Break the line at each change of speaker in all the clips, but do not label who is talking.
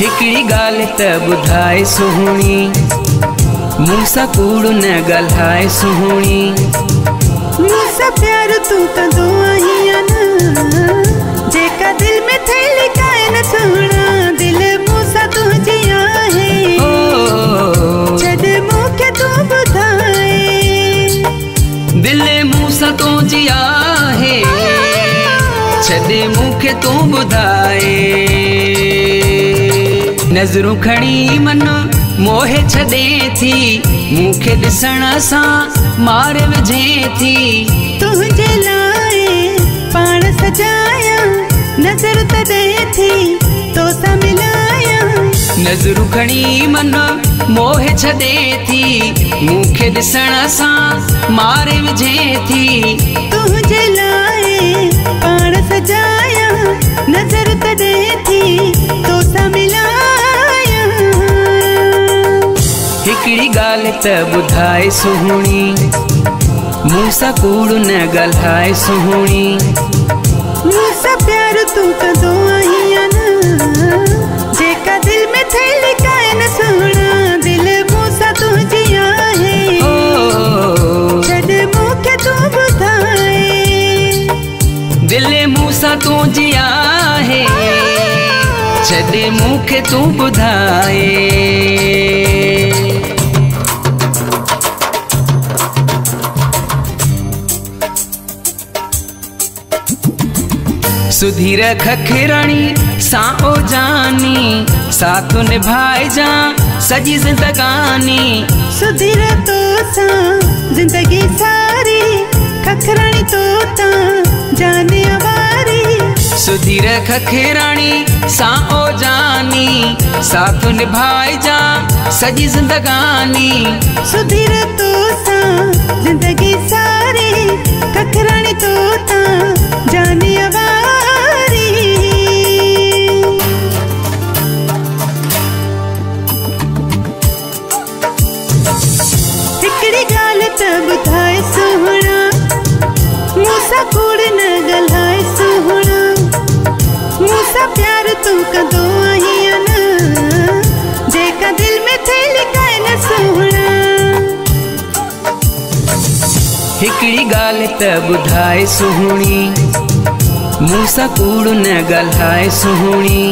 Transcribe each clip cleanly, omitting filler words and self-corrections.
हिकड़ी गाल त बुधाए सुहणी, मूसा कूड़ न गल्हाए सुहणी।
मूसा प्यार तू कंदो आहियां न, जेका दिल में थे लिकाए न सुहणा। दिल मूसा तुझी आहे, छड मूंखे तू बुधाए।
दिल मूसा तुझी आहे, छड मूंखे तू बुधाए। नज़रूं खणी मन मोहे छॾे थी, मूंखे ॾिसण सां मारे विझे थी।
तुझे लाए पाण सजाया, नज़र त ॾे थी तो सां मिलाया।
नज़रूं खणी मन मोहे छॾे थी, मूंखे ॾिसण सां मारे विझे थी।
तुझे लाए पाण सजाया, नज़र त ॾे थी तो सां मिलाया।
हिकड़ी गाल त बुधाए सुहणी, मूसा कूड़ न गल्हाए सुहणी।
मूसा प्यार तू कंदो आहियां न, जेका दिल में थे लिकाए न सुहणा। दिल मूसा तुझी आहे, छड मूंखे तू बुधाए।
दिल मूसा तुझी आहे, छड मूंखे तू बुधाए। सुधीर खखराणी साओ जानी, साथ निभाए जा सजी जिंदगानी।
सुधीर तो सां जिंदगी सारी, खखराणी तो ता जाने आवारी।
सुधीर खखराणी साओ जानी, साथ निभाए जा सजी जिंदगानी।
सुधीर तो सां जिंदगी सारी, खखराणी तो ता जाने आवारी। हिकड़ी गाल त बुधाए सुहणा, मूसा कूड़ न गल्हाए सुहणा। मूसा प्यार तू कंदो आहियां न, जेका दिल में थे लिकाए न सुहणा।
हिकड़ी गाल त बुधाए सुहणी, मूसा कूड़ न गल्हाए सुहणी।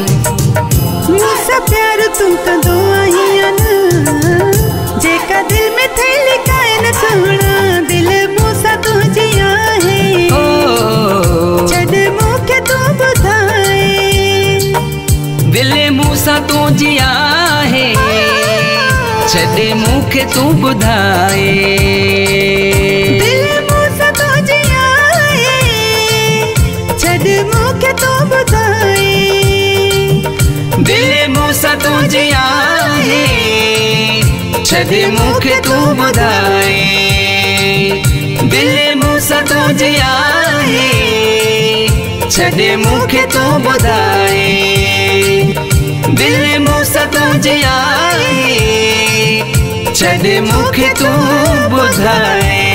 मूसा प्यार तू कंदो आहियां न, जेका दिल में थे लिकाए न सुहणा। दिल मूसा तुझी आहे, छड मूंखे तू बुधाए।
दिल मूसा तुझी आहे, छड मूंखे तू बुधाए।
दिल मूसा तुझी आहे, छड मूंखे तू बुधाए।
दिल मूसा तुझी आहे, छड मूंखे तू बुधाए। दिल मूसा तुझी आहे, छड मूंखे तू बुधाए। दिल मूसा तुझी आहे, छड मूंखे तू बुधाए।